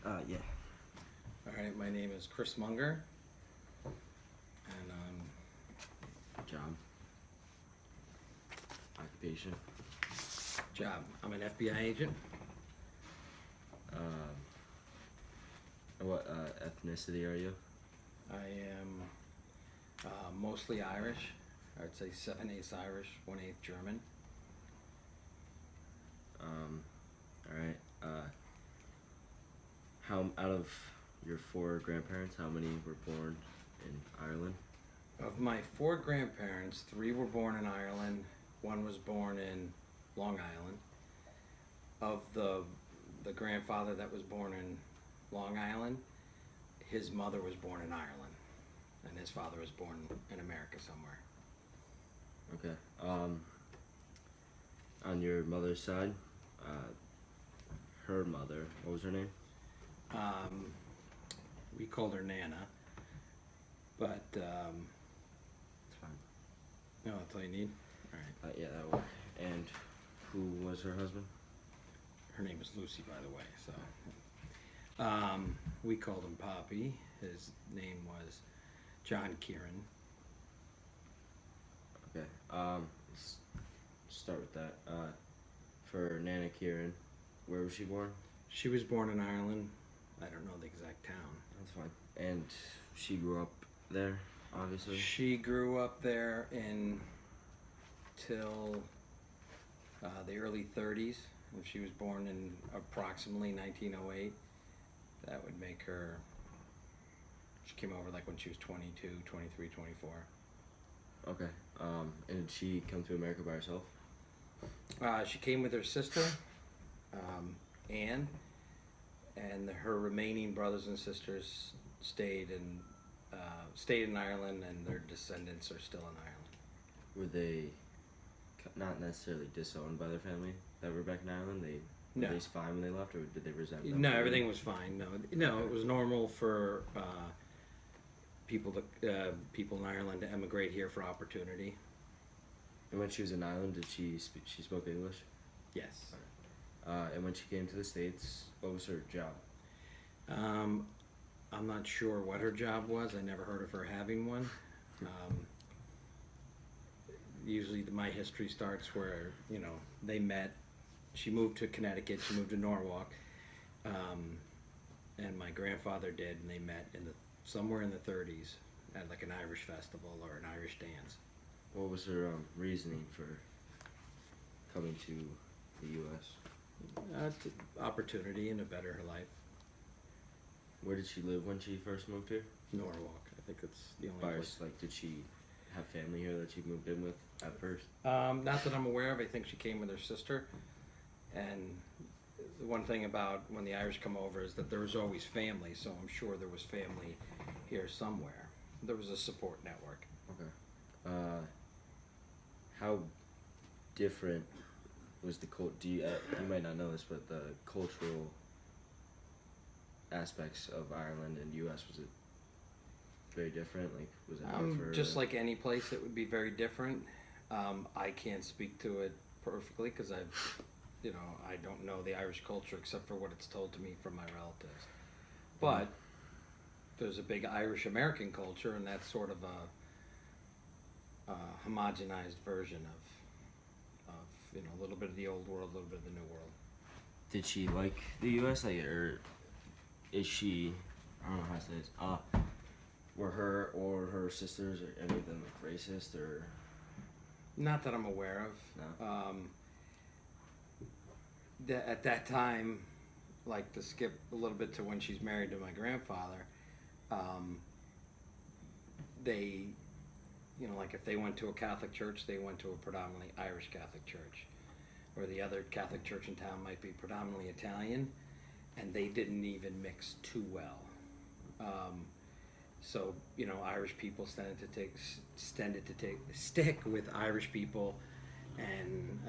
Yeah. All right, my name is Chris Munger, and Job. Occupation. I'm an FBI agent. Um, what ethnicity are you? I am mostly Irish. I'd say 7/8 Irish, 1/8 German. All right. How out of your four grandparents, how many were born in Ireland? Of my four grandparents, three were born in Ireland. One was born in Long Island. Of the grandfather that was born in Long Island, his mother was born in Ireland, and his father was born in America somewhere. Okay. On your mother's side, her mother, what was her name? Um, we called her Nana, but It's fine. no, that's all you need. All right. Yeah, that worked. And who was her husband? Her name is Lucy, by the way. So we called him Poppy. His name was John Kieran. Okay. Let's start with that. For Nana Kieran, where was she born? She was born in Ireland. I don't know the exact town. That's fine. And she grew up there, obviously. She grew up there until the early 30s. If she was born in approximately 1908, that would make her. She came over like when she was 22, 23, 24. Okay. And did she come to America by herself? She came with her sister, Anne, and her remaining brothers and sisters stayed in Ireland, and their descendants are still in Ireland. Were they not necessarily disowned by their family that were back in Ireland? No. Were they fine when they left, or did they resent them? No, everything was fine. No, it was normal for people in Ireland to emigrate here for opportunity. And when she was in Ireland, she spoke English? Yes. And when she came to the States, what was her job? I'm not sure what her job was. I never heard of her having one. Usually, my history starts where they met. She moved to Connecticut. She moved to Norwalk, and my grandfather did, and they met somewhere in the 30s at like an Irish festival or an Irish dance. What was her reasoning for coming to the U.S.? Opportunity and to better her life. Where did she live when she first moved here? Norwalk. I think it's the only place. Like, did she have family here that she moved in with at first? Not that I'm aware of. I think she came with her sister. And the one thing about when the Irish come over is that there was always family, so I'm sure there was family here somewhere. There was a support network. Okay. How different was the you might not know this, but the cultural aspects of Ireland and U.S., was it very different? Like, was it hard for Just like any place, it would be very different. I can't speak to it perfectly because I don't know the Irish culture except for what it's told to me from my relatives. But there's a big Irish American culture, and that's sort of a homogenized version of a little bit of the old world, a little bit of the new world. Did she like the U.S., like, or is she? I don't know how to say this. Were her or her sisters or any of them like racist or? Not that I'm aware of. No. At that time, like to skip a little bit to when she's married to my grandfather, they, like if they went to a Catholic church, they went to a predominantly Irish Catholic church, or the other Catholic church in town might be predominantly Italian, and they didn't even mix too well. So Irish people tended to stick with Irish people, and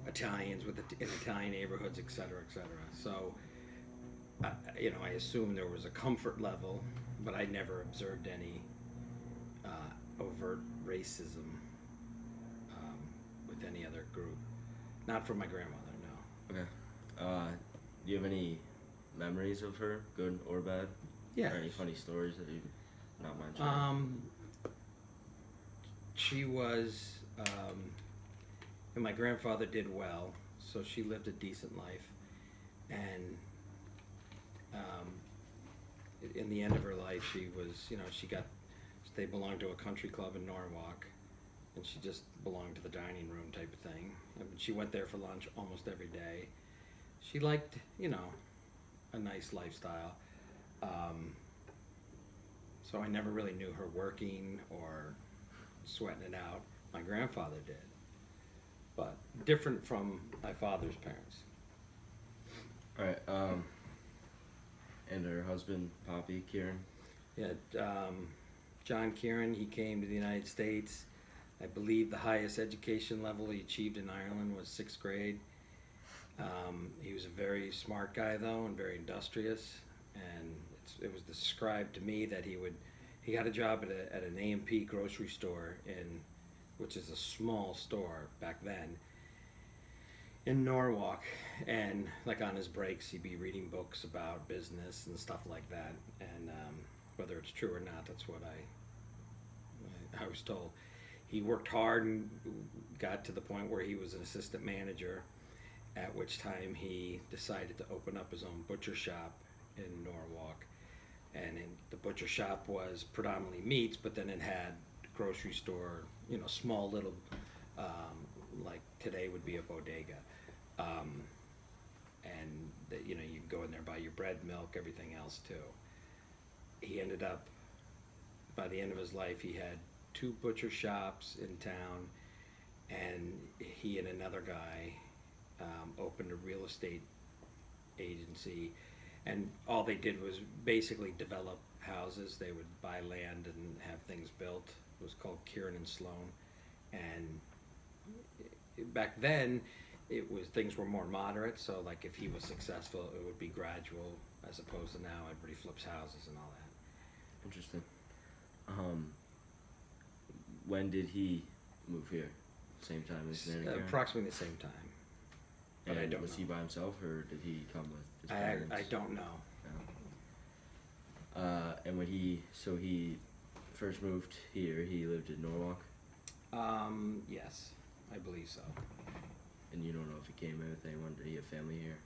Italians in Italian neighborhoods, etc., etc. So I assume there was a comfort level, but I never observed any overt racism with any other group. Not from my grandmother, no. Okay. Do you have any memories of her, good or bad? Yeah. Or any funny stories that you not mind sharing? She was, and my grandfather did well, so she lived a decent life. And in the end of her life, she was, they belonged to a country club in Norwalk, and she just belonged to the dining room type of thing. I mean, she went there for lunch almost every day. She liked, a nice lifestyle. So I never really knew her working or sweating it out. My grandfather did, but different from my father's parents. All right. And her husband, Poppy Kieran. Yeah, John Kieran, he came to the United States. I believe the highest education level he achieved in Ireland was 6th grade. He was a very smart guy, though, and very industrious. And it was described to me that he got a job at an A&P grocery store which is a small store back then, in Norwalk. And like on his breaks, he'd be reading books about business and stuff like that. And whether it's true or not, that's what I was told. He worked hard and got to the point where he was an assistant manager, at which time he decided to open up his own butcher shop in Norwalk. And the butcher shop was predominantly meats, but then it had grocery store, small little, like today would be a bodega. And you could go in there, buy your bread, milk, everything else too. He ended up, by the end of his life, he had 2 butcher shops in town, and he and another guy opened a real estate agency, and all they did was basically develop houses. They would buy land and have things built. It was called Kieran and Sloan, and back then things were more moderate, so like if he was successful, it would be gradual, as opposed to now everybody flips houses and all that. Interesting. When did he move here? Same time as Nan and Karen? Approximately the same time. But and I don't was know. he by himself, or did he come with his I parents? don't know. And when he first moved here, he lived in Norwalk? Yes, I believe so. And you don't know if he came in with anyone? Did he have family here?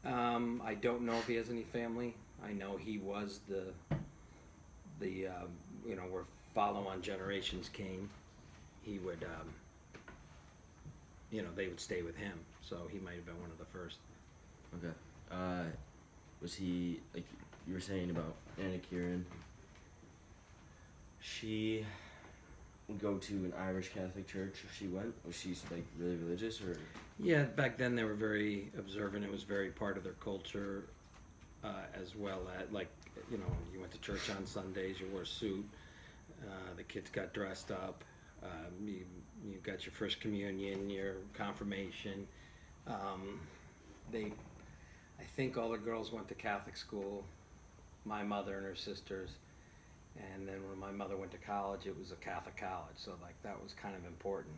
I don't know if he has any family. I know he was where follow-on generations came. He would, they would stay with him. So he might have been one of the first. Okay. Was he, like you were saying about Anna Kieran, she would go to an Irish Catholic church if she went? Was she like really religious, or? Yeah, back then they were very observant. It was very part of their culture, as well as you went to church on Sundays, you wore a suit, the kids got dressed up, you got your first communion, your confirmation. I think all the girls went to Catholic school, my mother and her sisters, and then when my mother went to college, it was a Catholic college, so like that was kind of important,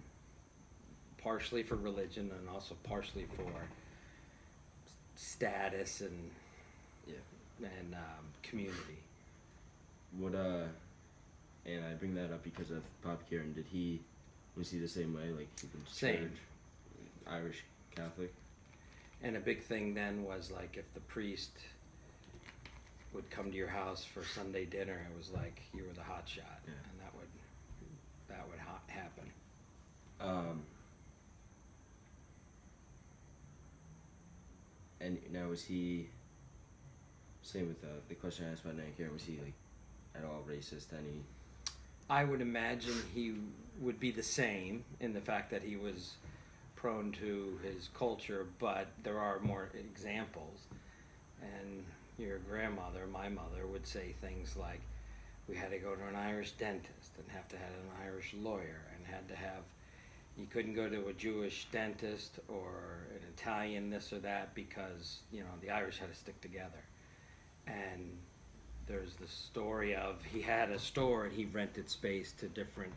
partially for religion and also partially for status and community. What and I bring that up because of Pop Kieran. Was he the same way? Like he went to Same. church, Irish Catholic? And a big thing then was like if the priest would come to your house for Sunday dinner, it was like you were the hot shot, and that would happen. And now was he, same with the question I asked about Nan Karen, was he like at all racist? Any? I would imagine he would be the same in the fact that he was prone to his culture, but there are more examples. And your grandmother, my mother, would say things like, we had to go to an Irish dentist and have to have an Irish lawyer and had to have, you couldn't go to a Jewish dentist or an Italian this or that because, the Irish had to stick together. And there's the story of, he had a store and he rented space to different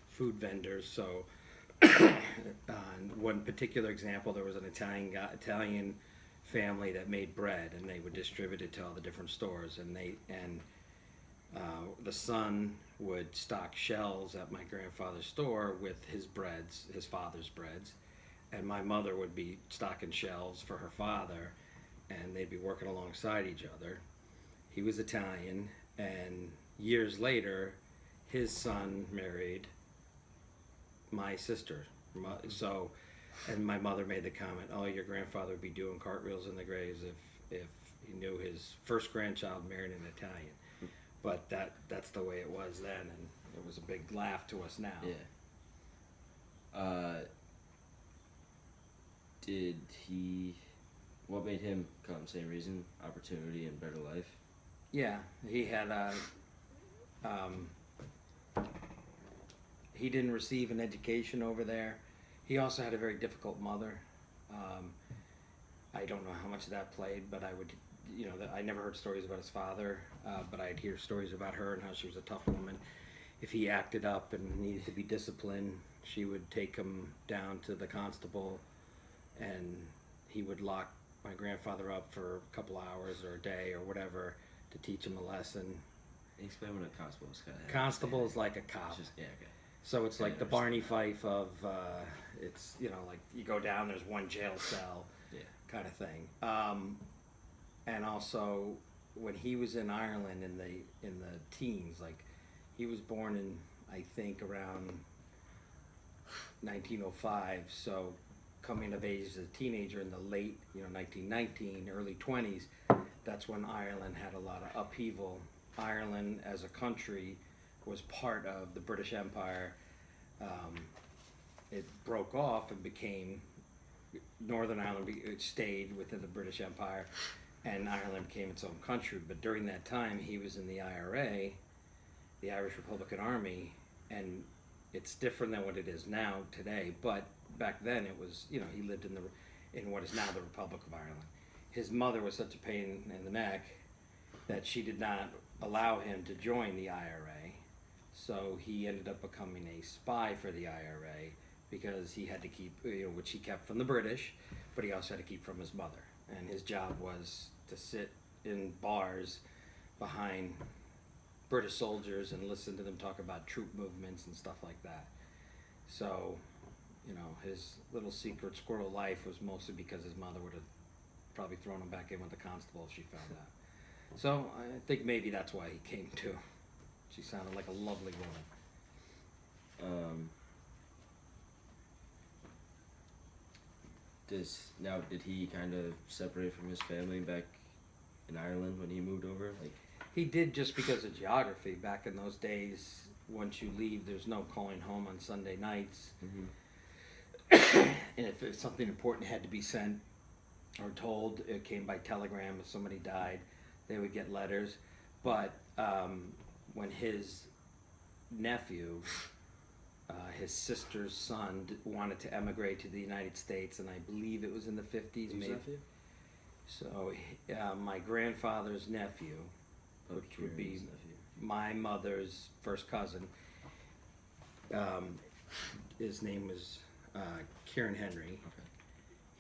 food vendors. So one particular example, there was an Italian family that made bread, and they would distribute it to all the different stores. And the son would stock shelves at my grandfather's store with his breads, his father's breads, and my mother would be stocking shelves for her father, and they'd be working alongside each other. He was Italian, and years later, his son married my sister. So, and my mother made the comment, "Oh, your grandfather would be doing cartwheels in the graves if he knew his first grandchild married an Italian." But that's the way it was then, and it was a big laugh to us now. Yeah. Did he? What made him come? Same reason: opportunity and better life. Yeah, he had he didn't receive an education over there. He also had a very difficult mother. I don't know how much of that played, but I would, I never heard stories about his father, but I'd hear stories about her and how she was a tough woman. If he acted up and needed to be disciplined, she would take him down to the constable, and he would lock my grandfather up for a couple hours or a day or whatever to teach him a lesson. Explain what a constable is. Constable is like a cop. Yeah, okay. So it's like the Barney Fife of, it's, like you go down, there's one jail cell, Yeah. kind of thing. And also, when he was in Ireland in the teens, like he was born in, I think, around 1905. So coming of age as a teenager in the late, 1919, early 20s, that's when Ireland had a lot of upheaval. Ireland as a country was part of the British Empire. It broke off and became Northern Ireland. It stayed within the British Empire, and Ireland became its own country. But during that time, he was in the IRA, the Irish Republican Army, and it's different than what it is now today. But back then, it was he lived in what is now the Republic of Ireland. His mother was such a pain in the neck that she did not allow him to join the IRA. So he ended up becoming a spy for the IRA because he had to keep, which he kept from the British, but he also had to keep from his mother. And his job was to sit in bars behind British soldiers and listen to them talk about troop movements and stuff like that. So, his little secret squirrel life was mostly because his mother would have probably thrown him back in with the constable if she found out. So I think maybe that's why he came too. She sounded like a lovely woman. Did he kind of separate from his family back in Ireland when he moved over? Like, he did, just because of geography. Back in those days, once you leave, there's no calling home on Sunday nights. Mm-hmm. And if something important had to be sent or told, it came by telegram. If somebody died, they would get letters. But when his nephew, his sister's son, wanted to emigrate to the United States, and I believe it was in the 50s. Whose nephew? So my grandfather's nephew, which would be my mother's first cousin, his name was Kieran Henry. Okay.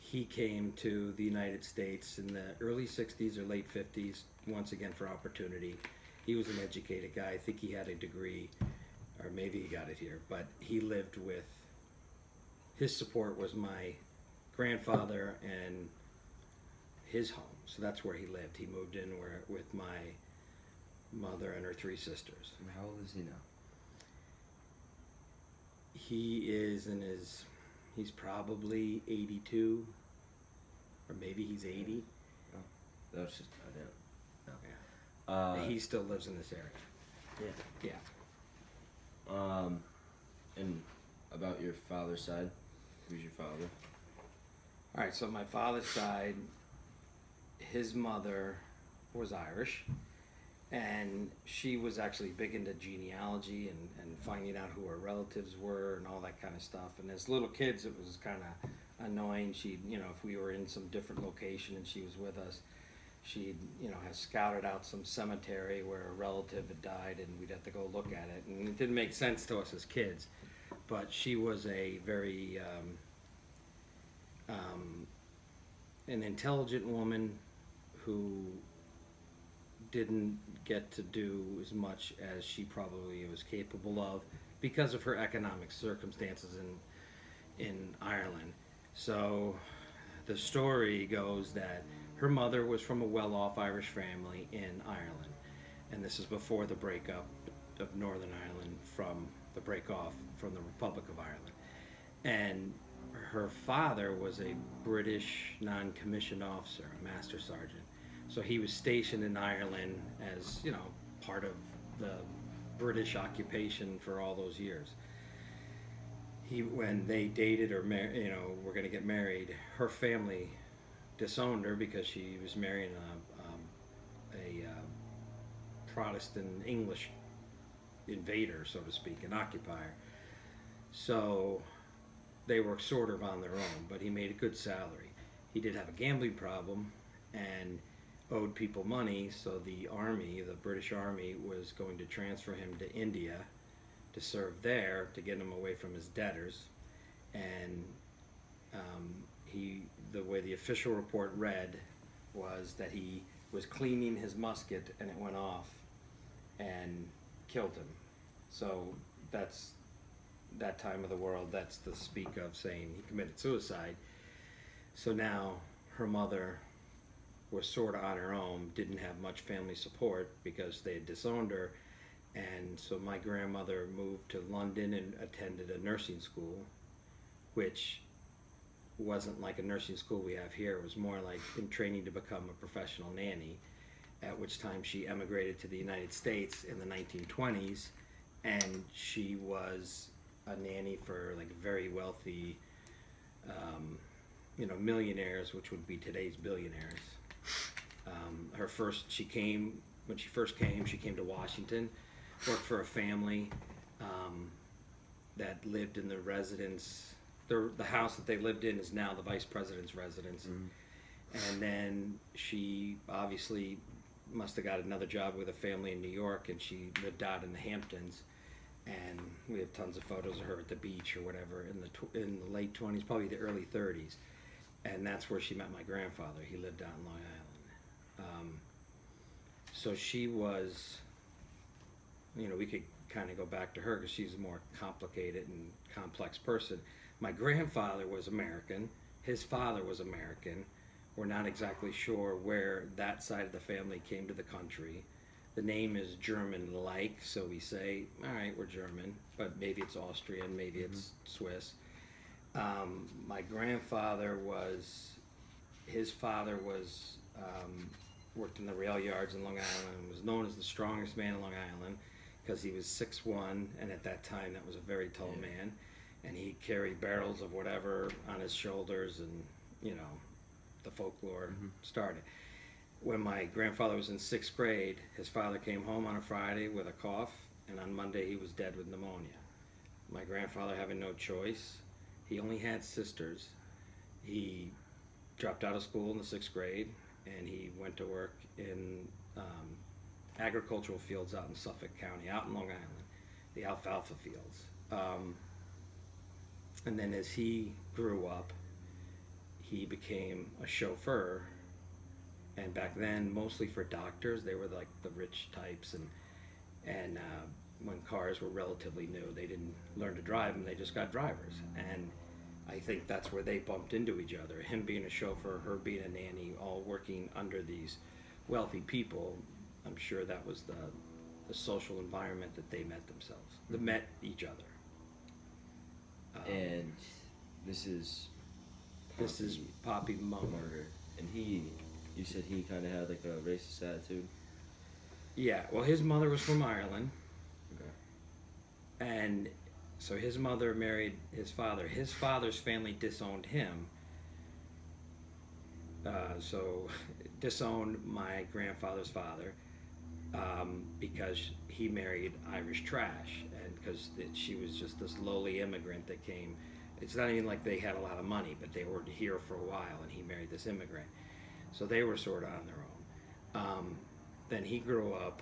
He came to the United States in the early 60s or late 50s, once again for opportunity. He was an educated guy. I think he had a degree, or maybe he got it here, but he lived with, his support was my grandfather and his home. So that's where he lived. He moved in with my mother and her three sisters. And how old is he now? He is he's probably 82, or maybe he's 80. Oh, that was just, I didn't. Yeah. He still lives in this area. Yeah. Yeah. And about your father's side, who's your father? All right, so my father's side, his mother was Irish, and she was actually big into genealogy and finding out who her relatives were and all that kind of stuff. And as little kids, it was kind of annoying. She'd, if we were in some different location and she was with us, she'd, have scouted out some cemetery where a relative had died, and we'd have to go look at it. And it didn't make sense to us as kids, but she was a very an intelligent woman who didn't get to do as much as she probably was capable of because of her economic circumstances in Ireland. So the story goes that her mother was from a well-off Irish family in Ireland, and this is before the breakup of Northern Ireland from the break off from the Republic of Ireland. And her father was a British non-commissioned officer, a master sergeant. So he was stationed in Ireland as, you know, part of the British occupation for all those years. When they dated or were going to get married, her family disowned her because she was marrying a Protestant English invader, so to speak, an occupier. So they were sort of on their own, but he made a good salary. He did have a gambling problem and owed people money, so the army, the British Army, was going to transfer him to India to serve there to get him away from his debtors. And the way the official report read was that he was cleaning his musket and it went off and killed him. So that's that time of the world, that's the speak of saying he committed suicide. So now her mother was sort of on her own, didn't have much family support because they had disowned her. And so my grandmother moved to London and attended a nursing school, which wasn't like a nursing school we have here. It was more like in training to become a professional nanny, at which time she emigrated to the United States in the 1920s, and she was a nanny for like very wealthy, millionaires, which would be today's billionaires. When she first came, she came to Washington, worked for a family that lived in the residence. The house that they lived in is now the vice president's residence. Mm-hmm. And then she obviously must have got another job with a family in New York, and she lived out in the Hamptons. And we have tons of photos of her at the beach or whatever in the late 20s, probably the early 30s. And that's where she met my grandfather. He lived out in Long Island. So she was, we could kind of go back to her because she's a more complicated and complex person. My grandfather was American. His father was American. We're not exactly sure where that side of the family came to the country. The name is German-like, so we say, all right, we're German, but maybe it's Austrian, maybe it's Swiss. My grandfather his father worked in the rail yards in Long Island and was known as the strongest man in Long Island because he was 6'1", and at that time that was a very tall man, and he carried barrels of whatever on his shoulders, and the folklore started. When my grandfather was in 6th grade, his father came home on a Friday with a cough, and on Monday he was dead with pneumonia. My grandfather, having no choice, he only had sisters. He dropped out of school in the 6th grade, and he went to work in agricultural fields out in Suffolk County, out in Long Island, the alfalfa fields. And then as he grew up, he became a chauffeur. And back then, mostly for doctors, they were like the rich types, and when cars were relatively new, they didn't learn to drive them, they just got drivers. And I think that's where they bumped into each other. Him being a chauffeur, her being a nanny, all working under these wealthy people. I'm sure that was the social environment that they met themselves, that met each other. And this is Poppy Munger, and you said he kind of had like a racist attitude. Yeah, well, his mother was from Ireland. Okay. And so his mother married his father. His father's family disowned him. So disowned my grandfather's father because he married Irish trash, and because she was just this lowly immigrant that came. It's not even like they had a lot of money, but they were here for a while, and he married this immigrant. So they were sort of on their own. Then he grew up.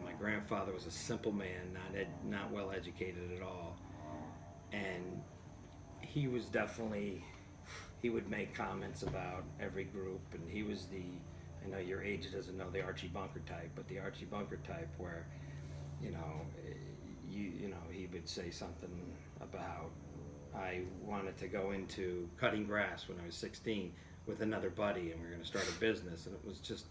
My grandfather was a simple man, not well educated at all, and he he would make comments about every group, and he was I know your age doesn't know the Archie Bunker type, but the Archie Bunker type where, you know, he would say something about, I wanted to go into cutting grass when I was 16 with another buddy, and we were going to start a business, and it was just,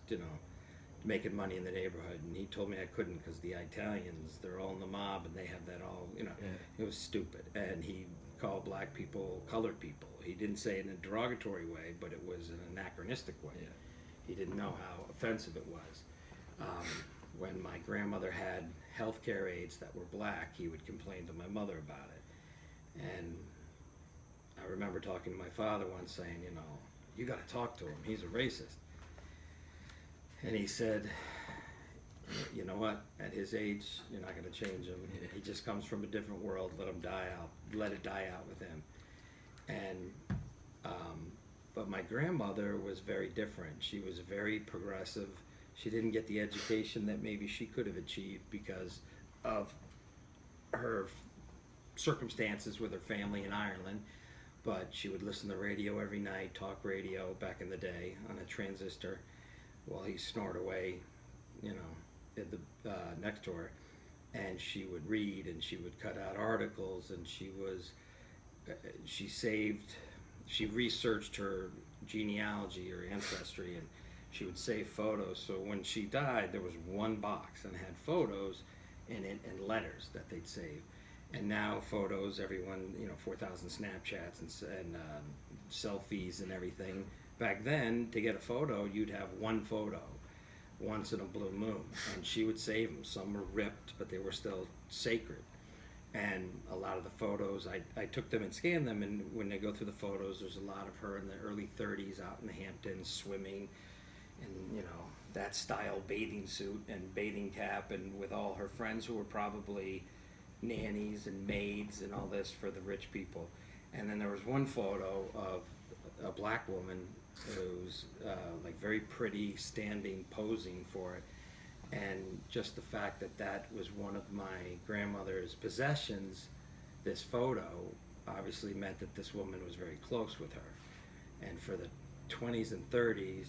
making money in the neighborhood, and he told me I couldn't because the Italians, they're all in the mob, and they have that all, It was stupid, and he called black people colored people. He didn't say it in a derogatory way, but it was an anachronistic way. Yeah. He didn't know how offensive it was. When my grandmother had healthcare aides that were black, he would complain to my mother about it. And I remember talking to my father once saying, you got to talk to him. He's a racist. And he said, you know what? At his age, you're not going to change him. Yeah. He just comes from a different world. Let him die out. Let it die out with him. And but my grandmother was very different. She was very progressive. She didn't get the education that maybe she could have achieved because of her circumstances with her family in Ireland. But she would listen to radio every night, talk radio back in the day on a transistor while he snored away, at the next door. And she would read, and she would cut out articles, and she researched her genealogy or ancestry, and she would save photos. So when she died, there was one box and it had photos in it and letters that they'd save. And now photos, everyone, 4,000 Snapchats and selfies and everything. Back then, to get a photo, you'd have one photo once in a blue moon, and she would save them. Some were ripped, but they were still sacred. And a lot of the photos, I took them and scanned them, and when they go through the photos, there's a lot of her in the early 30s out in the Hamptons swimming, and that style bathing suit and bathing cap, and with all her friends who were probably nannies and maids and all this for the rich people. And then there was one photo of a black woman who's like very pretty, standing, posing for it. And just the fact that that was one of my grandmother's possessions, this photo obviously meant that this woman was very close with her. And for the 20s and 30s,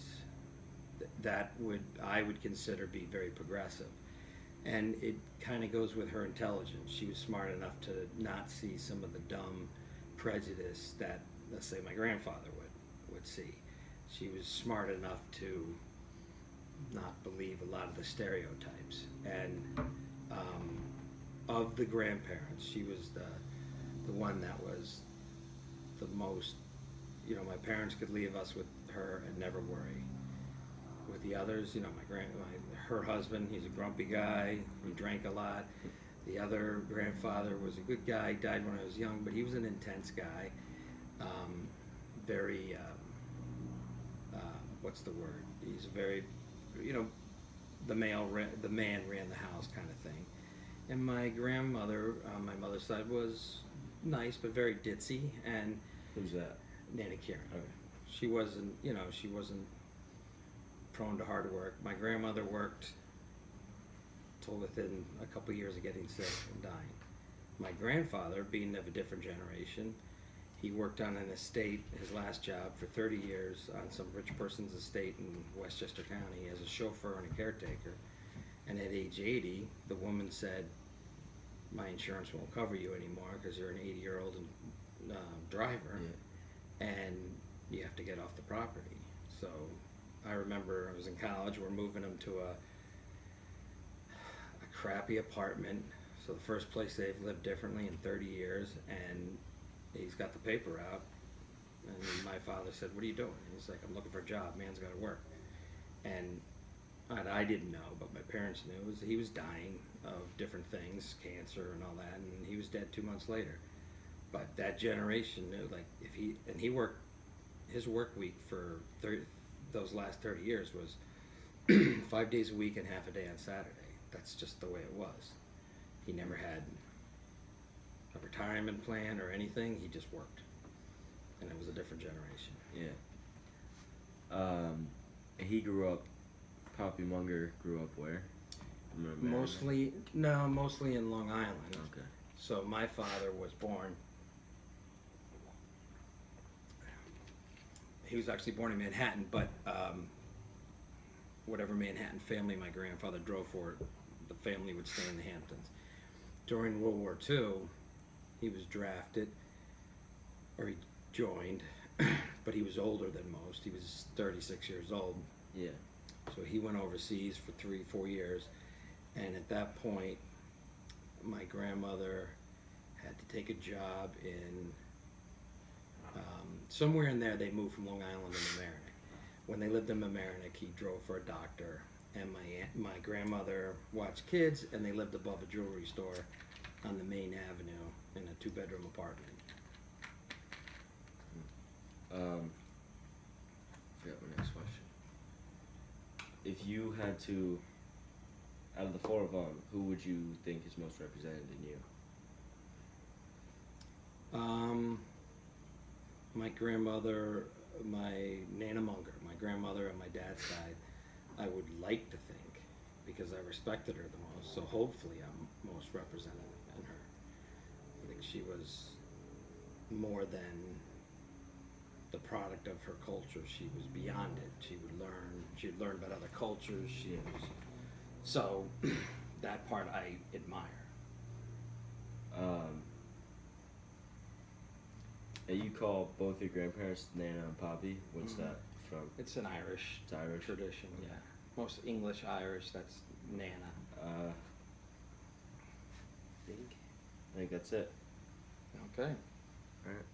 I would consider be very progressive. And it kind of goes with her intelligence. She was smart enough to not see some of the dumb prejudice that, let's say, my grandfather would see. She was smart enough to not believe a lot of the stereotypes. And of the grandparents, she was the one that was the most, my parents could leave us with her and never worry. With the others, her husband, he's a grumpy guy, he drank a lot. The other grandfather was a good guy, died when I was young, but he was an intense guy. Very, what's the word? He's very, the man ran the house kind of thing. And my grandmother, on my mother's side, was nice but very ditzy. And who's that? Nana Kieran. Okay. She wasn't prone to hard work. My grandmother worked till within a couple of years of getting sick and dying. My grandfather, being of a different generation, he worked on an estate, his last job, for 30 years on some rich person's estate in Westchester County as a chauffeur and a caretaker. And at age 80, the woman said, my insurance won't cover you anymore because you're an 80-year-old driver, and you have to get off the property. So I remember I was in college, we're moving him to a crappy apartment. So the first place they've lived differently in 30 years, and he's got the paper out, and my father said, what are you doing? And he's like, I'm looking for a job, man's got to work. And I didn't know, but my parents knew, he was dying of different things, cancer and all that, and he was dead 2 months later. But that generation knew, like, he worked, his work week for those last 30 years was 5 days a week and half a day on Saturday. That's just the way it was. He never had a retirement plan or anything. He just worked, and it was a different generation. Yeah. He grew up. Poppy Munger grew up where? Mostly in Long Island. Okay. So my father was born he was actually born in Manhattan, but whatever Manhattan family my grandfather drove for, the family would stay in the Hamptons. During World War II, he was drafted, or he joined, but he was older than most. He was 36 years old. Yeah. So he went overseas for 3-4 years, and at that point, my grandmother had to take a job in somewhere in there. They moved from Long Island to Mamaroneck. When they lived in Mamaroneck, he drove for a doctor, and my grandmother watched kids, and they lived above a jewelry store on the main avenue in a 2-bedroom apartment. Forgot my next question. If you had to, out of the four of them, who would you think is most represented in you? My grandmother, my Nana Munger, my grandmother on my dad's side, I would like to think, because I respected her the most, so hopefully I'm most represented in her. I think she was more than the product of her culture. She was beyond it. She'd learn about other cultures. So that part I admire. And you call both your grandparents Nana and Poppy. What's that from? It's an Irish, It's Irish tradition, yeah. Most English, Irish, that's Nana. I think that's it. Okay. All right.